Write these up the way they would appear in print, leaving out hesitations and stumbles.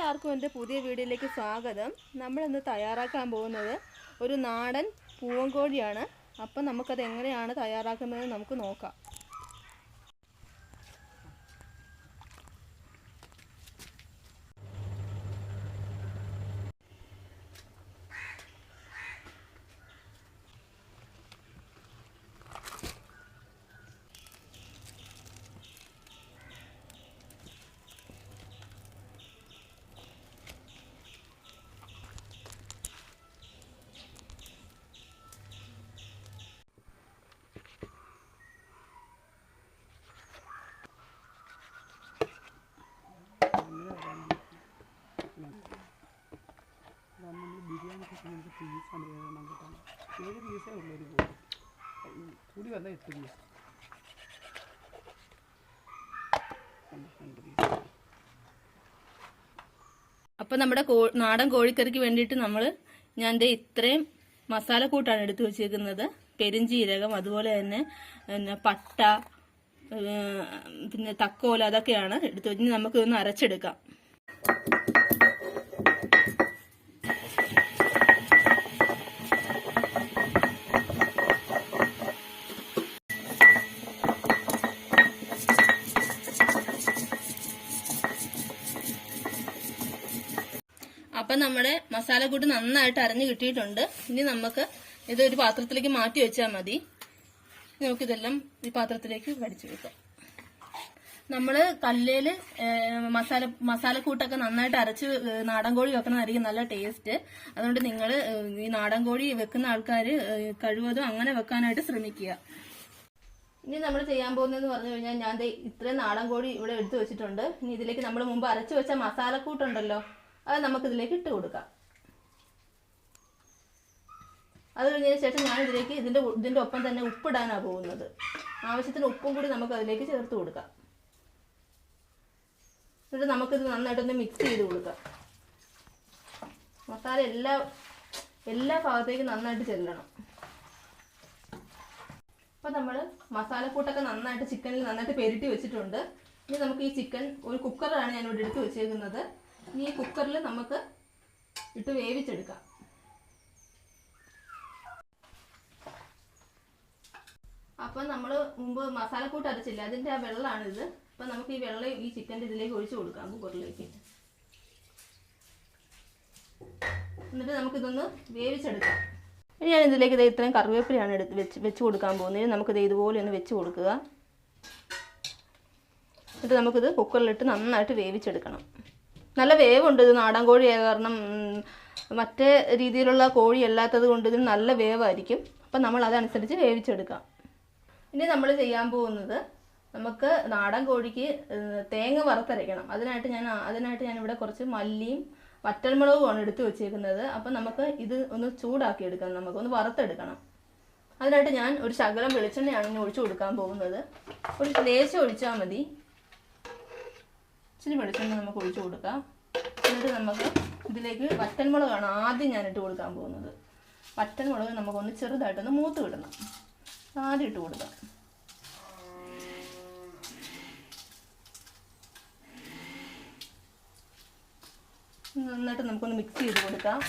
എല്ലാവർക്കും എൻ്റെ പുതിയ വീഡിയോയിലേക്ക് സ്വാഗതം. നമ്മളിന്ന് തയ്യാറാക്കാൻ പോകുന്നത് ഒരു നാടൻ പൂവൻ കോഴിയാണ്. അപ്പം നമുക്കത് എങ്ങനെയാണ് തയ്യാറാക്കുന്നത് നമുക്ക് നോക്കാം. ബിരിയാണി കിട്ടുന്ന പീസാണ് 7 കിട്ടുന്നത്. 7 പീസേ ഉള്ളൊരു കൂടി വന്നാൽ 8 പീസ്. അപ്പം നമ്മുടെ നാടൻ കോഴിക്കറിക്ക് വേണ്ടിയിട്ട് ഞാൻ ഇത്രയും മസാലക്കൂട്ടാണ് എടുത്തു വച്ചേക്കുന്നത്. പെരുംജീരകം, അതുപോലെ തന്നെ പട്ട, പിന്നെ തക്കോല, അതൊക്കെയാണ് എടുത്തു വെച്ച് നമുക്ക് ഇതൊന്ന് അരച്ചെടുക്കാം. അപ്പം നമ്മുടെ മസാലക്കൂട്ട് നന്നായിട്ട് അരഞ്ഞു കിട്ടിയിട്ടുണ്ട്. ഇനി നമുക്ക് ഇതൊരു പാത്രത്തിലേക്ക് മാറ്റി വെച്ചാൽ മതി. നമുക്കിതെല്ലാം ഈ പാത്രത്തിലേക്ക് വടിച്ചു വെക്കാം. നമ്മൾ കല്ലേല് മസാലക്കൂട്ടൊക്കെ നന്നായിട്ട് അരച്ച് നാടൻ കോഴി വെക്കുന്നതായിരിക്കും നല്ല ടേസ്റ്റ്. അതുകൊണ്ട് നിങ്ങൾ ഈ നാടൻ കോഴി വെക്കുന്ന ആൾക്കാർ കഴിവതും അങ്ങനെ വെക്കാനായിട്ട് ശ്രമിക്കുക. ഇനി നമ്മൾ ചെയ്യാൻ പോകുന്നതെന്ന് പറഞ്ഞു കഴിഞ്ഞാൽ ഞാൻ ഇത്രയും നാടൻ കോഴി ഇവിടെ എടുത്തു വെച്ചിട്ടുണ്ട്. ഇനി ഇതിലേക്ക് നമ്മൾ മുമ്പ് അരച്ചു വെച്ച മസാലക്കൂട്ടുണ്ടല്ലോ, അത് നമുക്കിതിലേക്ക് ഇട്ട് കൊടുക്കാം. അത് കഴിഞ്ഞതിന് ശേഷം ഞാൻ ഇതിലേക്ക് ഇതിൻ്റെ ഒപ്പം തന്നെ ഉപ്പിടാനാണ് പോകുന്നത്. ആവശ്യത്തിന് ഉപ്പും കൂടി നമുക്ക് അതിലേക്ക് ചേർത്ത് കൊടുക്കാം. എന്നിട്ട് നമുക്കിത് നന്നായിട്ടൊന്ന് മിക്സ് ചെയ്ത് കൊടുക്കാം. മസാല എല്ലാ ഭാഗത്തേക്കും നന്നായിട്ട് ചെല്ലണം. അപ്പം നമ്മൾ മസാലക്കൂട്ടൊക്കെ നന്നായിട്ട് ചിക്കനിൽ നന്നായിട്ട് പെരട്ടി വെച്ചിട്ടുണ്ട്. ഇനി നമുക്ക് ഈ ചിക്കൻ ഒരു കുക്കറിലാണ് ഞാനിവിടെ എടുത്ത് വെച്ചേക്കുന്നത്. ഇനി ഈ കുക്കറിൽ നമുക്ക് ഇട്ട് വേവിച്ചെടുക്കാം. അപ്പം നമ്മൾ മുമ്പ് മസാലക്കൂട്ട് അരച്ചില്ല, അതിൻ്റെ ആ വെള്ളമാണിത്. അപ്പം നമുക്ക് ഈ വെള്ളം ഈ ചിക്കൻ്റെ ഇതിലേക്ക് ഒഴിച്ചു കൊടുക്കാം, കുക്കറിലേക്ക്. എന്നിട്ട് നമുക്കിതൊന്ന് വേവിച്ചെടുക്കാം. ഇനി ഞാൻ ഇതിലേക്ക് ഇത്രയും കറിവേപ്പിലയാണ് വെച്ച് കൊടുക്കാൻ പോകുന്നത്. നമുക്കിത് ഇതുപോലെ ഒന്ന് വെച്ച് കൊടുക്കുക. എന്നിട്ട് നമുക്കിത് കുക്കറിലിട്ട് നന്നായിട്ട് വേവിച്ചെടുക്കണം. നല്ല വേവുണ്ട്. ഇത് നാടൻ കോഴിയായ കാരണം മറ്റേ രീതിയിലുള്ള കോഴി അല്ലാത്തത് കൊണ്ട് ഇതിന് നല്ല വേവായിരിക്കും. അപ്പം നമ്മൾ അതനുസരിച്ച് വേവിച്ചെടുക്കാം. ഇനി നമ്മൾ ചെയ്യാൻ പോകുന്നത്, നമുക്ക് നാടൻ കോഴിക്ക് തേങ്ങ വറുത്തരയ്ക്കണം. അതിനായിട്ട് ഞാനിവിടെ കുറച്ച് മല്ലിയും വറ്റൽമുളകുമാണ് എടുത്ത് വെച്ചേക്കുന്നത്. അപ്പം നമുക്ക് ഇത് ഒന്ന് ചൂടാക്കി എടുക്കണം, നമുക്കൊന്ന് വറുത്തെടുക്കണം. അതിനായിട്ട് ഞാൻ ഒരു ശകലം വെളിച്ചെണ്ണയാണ് ഇനി ഒഴിച്ചു കൊടുക്കാൻ പോകുന്നത്. ഒരു ലേശം ഒഴിച്ചാൽ മതി. ഇച്ചിരി വെളിച്ചെണ്ണ നമുക്ക് ഒഴിച്ചു കൊടുക്കാം. എന്നിട്ട് നമുക്ക് ഇതിലേക്ക് വറ്റൽമുളകാണ് ആദ്യം ഞാൻ ഇട്ട് കൊടുക്കാൻ പോകുന്നത്. വറ്റൽമുളക് നമുക്കൊന്ന് ചെറുതായിട്ടൊന്ന് മൂത്ത് വിടണം. ആദ്യം ഇട്ട് കൊടുക്കാം. നന്നായിട്ട് നമുക്കൊന്ന് മിക്സ് ചെയ്ത് കൊടുക്കാം.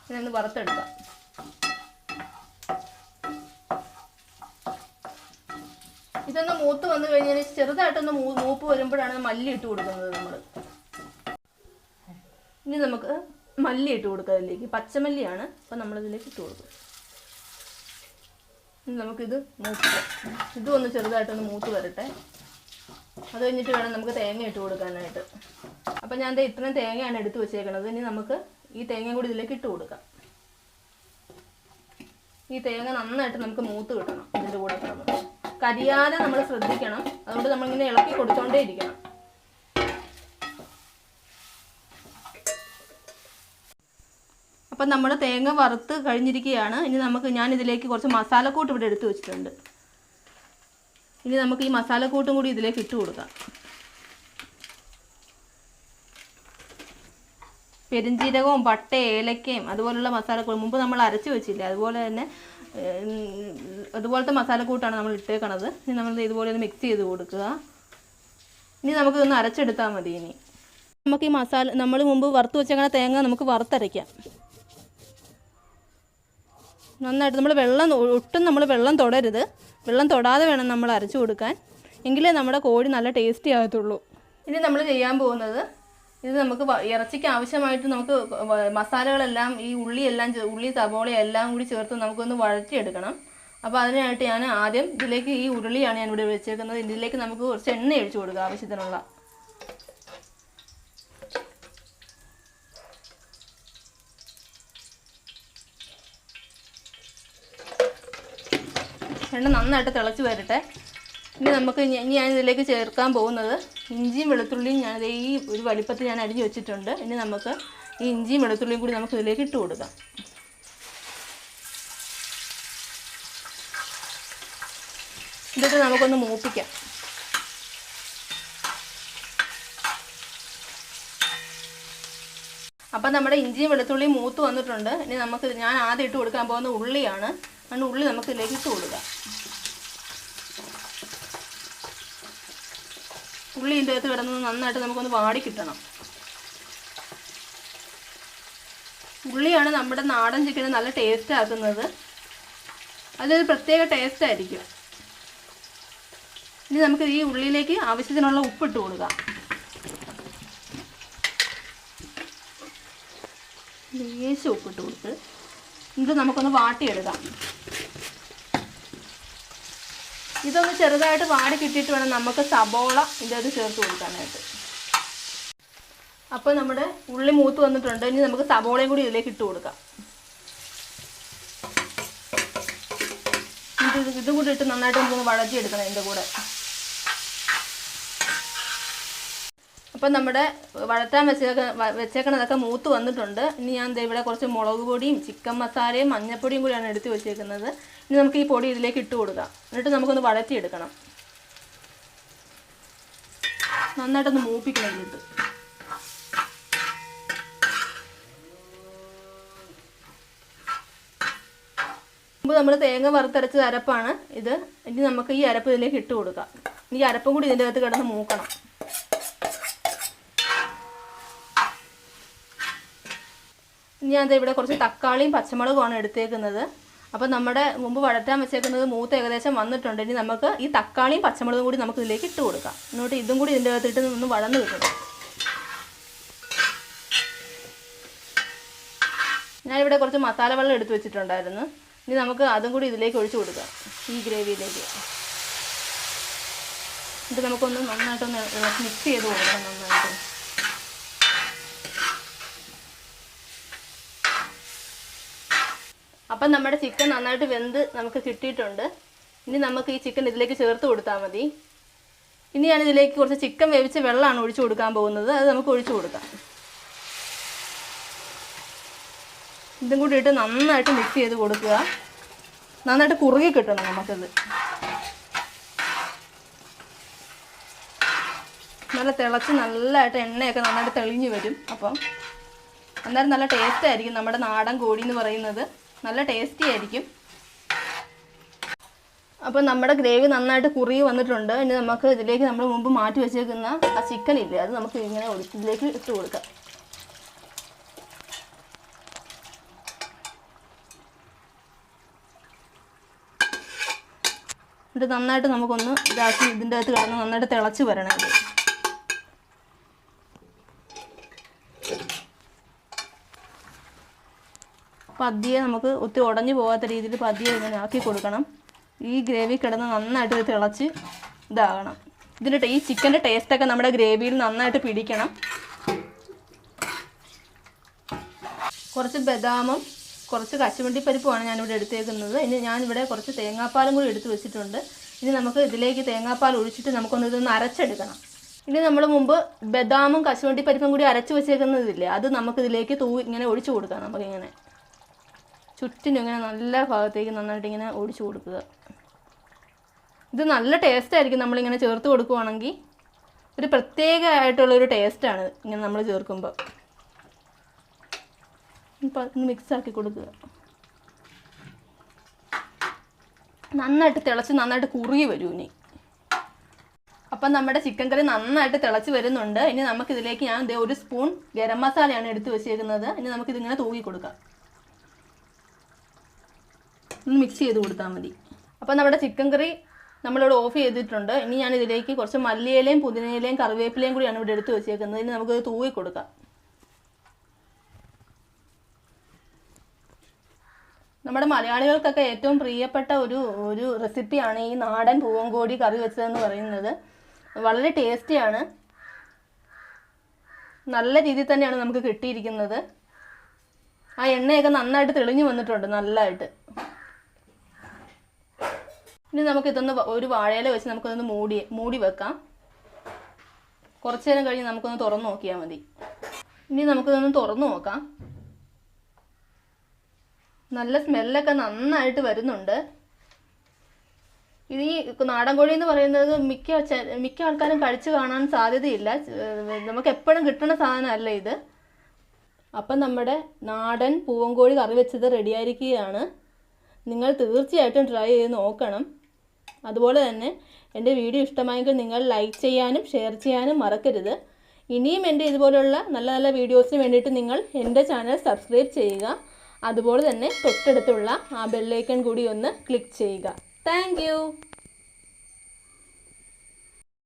ഇതൊന്ന് വറുത്തെടുക്കാം. ഇതൊന്ന് മൂത്ത് വന്നു കഴിഞ്ഞാൽ ചെറുതായിട്ടൊന്ന് മൂപ്പ് വരുമ്പോഴാണ് മല്ലി ഇട്ട് കൊടുക്കുന്നത് നമ്മൾ. ഇനി നമുക്ക് മല്ലി ഇട്ട് കൊടുക്കാം. അതിലേക്ക് പച്ചമല്ലിയാണ്. അപ്പം നമ്മളിതിലേക്ക് ഇട്ട് കൊടുക്കും. ഇനി നമുക്കിത് ഇതും ഒന്ന് ചെറുതായിട്ടൊന്ന് മൂത്ത് വരട്ടെ. അത് കഴിഞ്ഞിട്ട് വേണം നമുക്ക് തേങ്ങ ഇട്ട് കൊടുക്കാനായിട്ട്. അപ്പം ഞാൻ ഇത്രയും തേങ്ങയാണ് എടുത്ത് വെച്ചേക്കണത്. ഇനി നമുക്ക് ഈ തേങ്ങയും കൂടി ഇതിലേക്ക് ഇട്ട് കൊടുക്കാം. ഈ തേങ്ങ നന്നായിട്ട് നമുക്ക് മൂത്ത് കിട്ടണം. ഇതിൻ്റെ കൂടെ കിടന്ന് കരിയാതെ നമ്മൾ ശ്രദ്ധിക്കണം. അതുകൊണ്ട് നമ്മളിങ്ങനെ ഇളക്കി കൊടുത്തോണ്ടേ ഇരിക്കണം. അപ്പം നമ്മൾ തേങ്ങ വറുത്ത് കഴിഞ്ഞിരിക്കുകയാണ്. ഇനി ഞാൻ ഇതിലേക്ക് കുറച്ച് മസാലക്കൂട്ട് ഇവിടെ എടുത്ത് വെച്ചിട്ടുണ്ട്. ഇനി നമുക്ക് ഈ മസാലക്കൂട്ടും കൂടി ഇതിലേക്ക് ഇട്ട് കൊടുക്കാം. പെരുംജീരകവും പട്ട, ഏലക്കയും അതുപോലുള്ള മസാലക്കൂട്ട് മുമ്പ് നമ്മൾ അരച്ച് വെച്ചില്ല, അതുപോലത്തെ മസാലക്കൂട്ടാണ് നമ്മൾ ഇട്ടേക്കണത്. ഇനി നമ്മൾ ഇതുപോലെ ഒന്ന് മിക്സ് ചെയ്ത് കൊടുക്കുക. ഇനി നമുക്കിതൊന്ന് അരച്ചെടുത്താൽ മതി. നമുക്ക് ഈ മസാല നമ്മൾ മുമ്പ് വറുത്ത് വെച്ചേക്കണ തേങ്ങ നമുക്ക് വറുത്തരയ്ക്കാം. നന്നായിട്ട് നമ്മൾ ഒട്ടും നമ്മൾ വെള്ളം തൊടരുത്. വെള്ളം തൊടാതെ വേണം നമ്മൾ അരച്ചു കൊടുക്കാൻ, എങ്കിലേ നമ്മുടെ കോഴി നല്ല ടേസ്റ്റി ആകത്തുള്ളൂ. ഇനി നമ്മൾ ചെയ്യാൻ പോകുന്നത്, ഇത് നമുക്ക് ഇറച്ചിക്ക് ആവശ്യമായിട്ട് നമുക്ക് മസാലകളെല്ലാം ഈ ഉള്ളി സബോള എല്ലാം കൂടി ചേർത്ത് നമുക്കൊന്ന് വഴറ്റിയെടുക്കണം. അപ്പോൾ അതിനായിട്ട് ഞാൻ ആദ്യം ഇതിലേക്ക് ഈ ഉരുളിയാണ് ഞാൻ ഇവിടെ വെച്ചേക്കുന്നത്. ഇതിലേക്ക് നമുക്ക് കുറച്ച് എണ്ണ ഒഴിച്ചു കൊടുക്കുക ആവശ്യത്തിനുള്ള. എണ്ണ നന്നായിട്ട് തിളച്ച് വരട്ടെ. ഇനി ഞാൻ ഇതിലേക്ക് ചേർക്കാൻ പോകുന്നത് ഇഞ്ചിയും വെളുത്തുള്ളിയും ഈ ഒരു വലിപ്പത്തിൽ ഞാൻ അരിഞ്ഞ് വെച്ചിട്ടുണ്ട്. ഇനി നമുക്ക് ഈ ഇഞ്ചിയും വെളുത്തുള്ളിയും കൂടി നമുക്ക് ഇതിലേക്ക് ഇട്ട് കൊടുക്കാം. എന്നിട്ട് നമുക്കൊന്ന് മൂപ്പിക്കാം. അപ്പം നമ്മുടെ ഇഞ്ചിയും വെളുത്തുള്ളിയും മൂത്ത് വന്നിട്ടുണ്ട്. ഇനി ഞാൻ ആദ്യം ഇട്ട് കൊടുക്കാൻ പോകുന്ന ഉള്ളിയാണ്. അതുകൊണ്ട് ഉള്ളി നമുക്ക് ഇതിലേക്ക് ഇട്ട് കൊടുക്കാം. ഉള്ളി ഇതിൻ്റെ അകത്ത് കിടന്ന് നന്നായിട്ട് നമുക്കൊന്ന് വാടി കിട്ടണം. ഉള്ളിയാണ് നമ്മുടെ നാടൻ ചിക്കന് നല്ല ടേസ്റ്റ് ആക്കുന്നത്. അതൊരു പ്രത്യേക ടേസ്റ്റ് ആയിരിക്കും. ഇനി നമുക്ക് ഈ ഉള്ളിയിലേക്ക് ആവശ്യത്തിനുള്ള ഉപ്പിട്ട് കൊടുക്കാം. ലേശം ഉപ്പിട്ട് കൊടുത്ത് ഇത് നമുക്കൊന്ന് വാട്ടിയെടുക്കാം. ഇതൊന്ന് ചെറുതായിട്ട് വാടി കിട്ടിയിട്ട് വേണം നമുക്ക് സബോള ഇതിനകത്ത് ചേർത്ത് കൊടുക്കാനായിട്ട്. അപ്പോൾ നമ്മുടെ ഉള്ളി മൂത്ത് വന്നിട്ടുണ്ട്. ഇനി നമുക്ക് സബോളയും കൂടി ഇതിലേക്ക് ഇട്ട് കൊടുക്കാം. ഇതും കൂടി ഇട്ട് നന്നായിട്ട് നമുക്കൊന്ന് വഴറ്റിയെടുക്കണം ഇതിൻ്റെ കൂടെ. അപ്പം നമ്മുടെ വഴറ്റാൻ വെച്ചേക്കണതൊക്കെ മൂത്ത് വന്നിട്ടുണ്ട്. ഇനി ഞാൻ ഇവിടെ കുറച്ച് മുളക് പൊടിയും ചിക്കൻ മസാലയും മഞ്ഞൾപ്പൊടിയും കൂടിയാണ് എടുത്ത് വെച്ചേക്കുന്നത്. ഇനി നമുക്ക് ഈ പൊടി ഇതിലേക്ക് ഇട്ട് കൊടുക്കാം. എന്നിട്ട് നമുക്കൊന്ന് വഴറ്റിയെടുക്കണം. നന്നായിട്ടൊന്ന് മൂപ്പിക്കണം ഇതിട്ട്. മുമ്പ് നമ്മൾ തേങ്ങ വറുത്തരച്ചത് അരപ്പാണ് ഇത്. ഇനി നമുക്ക് ഈ അരപ്പ് ഇതിലേക്ക് ഇട്ട് കൊടുക്കാം. ഈ അരപ്പും കൂടി ഇതിൻ്റെ അകത്ത് കിടന്ന് മൂക്കണം. ഞാൻ ഇവിടെ കുറച്ച് തക്കാളിയും പച്ചമുളകുമാണ് എടുത്തേക്കുന്നത്. അപ്പോൾ നമ്മുടെ മുമ്പ് വഴറ്റാൻ വെച്ചേക്കുന്നത് മൂത്ത് ഏകദേശം വന്നിട്ടുണ്ട്. ഇനി നമുക്ക് ഈ തക്കാളിയും പച്ചമുളകും കൂടി നമുക്ക് ഇതിലേക്ക് ഇട്ട് കൊടുക്കാം. എന്നിട്ട് ഇതും കൂടി ഇതിൻ്റെ അകത്തിട്ട് ഒന്ന് വഴന്ന് കിട്ടണം. ഞാനിവിടെ കുറച്ച് മസാല വെള്ളം എടുത്ത് വെച്ചിട്ടുണ്ടായിരുന്നു. ഇനി നമുക്ക് അതും കൂടി ഇതിലേക്ക് ഒഴിച്ചു കൊടുക്കാം, ഈ ഗ്രേവിയിലേക്ക്. എന്നിട്ട് നമുക്കൊന്ന് നന്നായിട്ടൊന്ന് മിക്സ് ചെയ്ത് കൊടുക്കാം. നന്നായിട്ട് അപ്പം നമ്മുടെ ചിക്കൻ നന്നായിട്ട് വെന്ത് നമുക്ക് കിട്ടിയിട്ടുണ്ട്. ഇനി നമുക്ക് ഈ ചിക്കൻ ഇതിലേക്ക് ചേർത്ത് കൊടുത്താൽ മതി. ഇനി ഞാൻ ഇതിലേക്ക് കുറച്ച് ചിക്കൻ വേവിച്ച വെള്ളമാണ് ഒഴിച്ചു കൊടുക്കാൻ പോകുന്നത്. അത് നമുക്ക് ഒഴിച്ചു കൊടുക്കാം. ഇതും കൂടി ഇട്ട് നന്നായിട്ട് മിക്സ് ചെയ്ത് കൊടുക്കുക. നന്നായിട്ട് കുറുകി കിട്ടണം നമുക്കത്. നല്ല തിളച്ച് നല്ലതായിട്ട് എണ്ണയൊക്കെ നന്നായിട്ട് തെളിഞ്ഞ് വരും. അപ്പം അന്നേരം നല്ല ടേസ്റ്റ് ആയിരിക്കും. നമ്മുടെ നാടൻ കോഴി എന്ന് പറയുന്നത് നല്ല ടേസ്റ്റി ആയിരിക്കും. അപ്പോൾ നമ്മുടെ ഗ്രേവി നന്നായിട്ട് കുറുകി വന്നിട്ടുണ്ട്. ഇനി നമുക്ക് ഇതിലേക്ക് നമ്മൾ മുമ്പ് മാറ്റി വെച്ചേക്കുന്ന ആ ചിക്കൻ ഇല്ലേ, അത് നമുക്ക് ഇങ്ങനെ ഇതിലേക്ക് ഇട്ട് കൊടുക്കാം. എന്നിട്ട് നന്നായിട്ട് നമുക്കൊന്ന് ഇതാക്കി ഇതിൻ്റെ അകത്ത് കിടന്ന് നന്നായിട്ട് തിളച്ച് വരണം. ഇത് പതിയെ നമുക്ക് ഒത്തിരി ഉടഞ്ഞു പോകാത്ത രീതിയിൽ പതിയെ ഇങ്ങനെ ആക്കി കൊടുക്കണം. ഈ ഗ്രേവി കിടന്ന് നന്നായിട്ട് തിളച്ച് ഇതാകണം. ഇതിൻ്റെ ഈ ചിക്കൻ്റെ ടേസ്റ്റൊക്കെ നമ്മുടെ ഗ്രേവിയിൽ നന്നായിട്ട് പിടിക്കണം. കുറച്ച് ബദാമും കുറച്ച് കശുവണ്ടിപ്പരിപ്പുമാണ് ഞാനിവിടെ എടുത്തേക്കുന്നത്. ഇനി ഞാനിവിടെ കുറച്ച് തേങ്ങാപ്പാലും കൂടി എടുത്ത് വെച്ചിട്ടുണ്ട്. ഇനി നമുക്ക് ഇതിലേക്ക് തേങ്ങാപ്പാൽ ഒഴിച്ചിട്ട് നമുക്കൊന്ന് ഇതൊന്ന് അരച്ചെടുക്കണം. ഇനി നമ്മൾ മുമ്പ് ബദാമും കശുവണ്ടിപ്പരിപ്പും കൂടി അരച്ച് വെച്ചേക്കുന്നതില്ലേ, അത് നമുക്കിതിലേക്ക് ഇങ്ങനെ ഒഴിച്ചു കൊടുക്കാം. നമുക്കിങ്ങനെ ചുറ്റിനും ഇങ്ങനെ നല്ല ഭാഗത്തേക്ക് നന്നായിട്ട് ഇങ്ങനെ ഒഴിച്ചു കൊടുക്കുക. ഇത് നല്ല ടേസ്റ്റായിരിക്കും നമ്മളിങ്ങനെ ചേർത്ത് കൊടുക്കുവാണെങ്കിൽ. ഒരു പ്രത്യേകമായിട്ടുള്ളൊരു ടേസ്റ്റാണ് ഇങ്ങനെ നമ്മൾ ചേർക്കുമ്പോൾ. ഇപ്പം മിക്സാക്കി കൊടുക്കുക. നന്നായിട്ട് തിളച്ച് നന്നായിട്ട് കുറുകി വരും. ഇനി അപ്പം നമ്മുടെ ചിക്കൻ കറി നന്നായിട്ട് തിളച്ച് വരുന്നുണ്ട്. ഇനി നമുക്കിതിലേക്ക് ഞാൻ ദേ 1 സ്പൂൺ ഗരം മസാലയാണ് എടുത്ത് വെച്ചേക്കുന്നത്. ഇനി നമുക്കിതിങ്ങനെ തൂക്കി കൊടുക്കാം. ഒന്ന് മിക്സ് ചെയ്ത് കൊടുത്താൽ മതി. അപ്പം നമ്മുടെ ചിക്കൻ കറി നമ്മളിവിടെ ഓഫ് ചെയ്തിട്ടുണ്ട്. ഇനി ഞാൻ ഇതിലേക്ക് കുറച്ച് മല്ലിയിലയും പുതിനയിലയും കറിവേപ്പിലയും കൂടിയാണ് ഇവിടെ എടുത്ത് വെച്ചേക്കുന്നത്. ഇനി നമുക്കത് തൂക്കി കൊടുക്കാം. നമ്മുടെ മലയാളികൾക്കൊക്കെ ഏറ്റവും പ്രിയപ്പെട്ട ഒരു റെസിപ്പിയാണ് ഈ നാടൻ പൂവങ്കോടി കറി വെച്ചതെന്ന് പറയുന്നത്. വളരെ ടേസ്റ്റിയാണ്. നല്ല രീതിയിൽ തന്നെയാണ് നമുക്ക് കിട്ടിയിരിക്കുന്നത്. ആ എണ്ണയൊക്കെ നന്നായിട്ട് തെളിഞ്ഞു വന്നിട്ടുണ്ട് നല്ലതായിട്ട്. ഇനി നമുക്കിതൊന്ന് ഒരു വാഴയില വെച്ച് നമുക്കൊന്ന് മൂടി വെക്കാം. കുറച്ച് നേരം കഴിഞ്ഞ് നമുക്കൊന്ന് തുറന്നു നോക്കിയാൽ മതി. ഇനി നമുക്കിതൊന്ന് തുറന്നു നോക്കാം. നല്ല സ്മെല്ലൊക്കെ നന്നായിട്ട് വരുന്നുണ്ട്. ഇത് ഈ നാടൻ കോഴി എന്ന് പറയുന്നത് മിക്ക ആൾക്കാരും കഴിച്ചു കാണാൻ സാധ്യതയില്ല. നമുക്ക് എപ്പോഴും കിട്ടുന്ന സാധനമല്ല ഇത്. അപ്പം നമ്മുടെ നാടൻ പൂവങ്കോഴി കറി വെച്ചത് റെഡിയായിരിക്കുകയാണ്. നിങ്ങൾ തീർച്ചയായിട്ടും ട്രൈ ചെയ്ത് നോക്കണം. അതുപോലെ തന്നെ എൻ്റെ വീഡിയോ ഇഷ്ടമായെങ്കിൽ നിങ്ങൾ ലൈക്ക് ചെയ്യാനും ഷെയർ ചെയ്യാനും മറക്കരുത്. ഇനിയും എൻ്റെ ഇതുപോലുള്ള നല്ല നല്ല വീഡിയോസിന് വേണ്ടിയിട്ട് നിങ്ങൾ എൻ്റെ ചാനൽ സബ്സ്ക്രൈബ് ചെയ്യുക. അതുപോലെ തന്നെ തൊട്ടടുത്തുള്ള ആ ബെല്ലൈക്കൺ കൂടി ഒന്ന് ക്ലിക്ക് ചെയ്യുക. Thank you.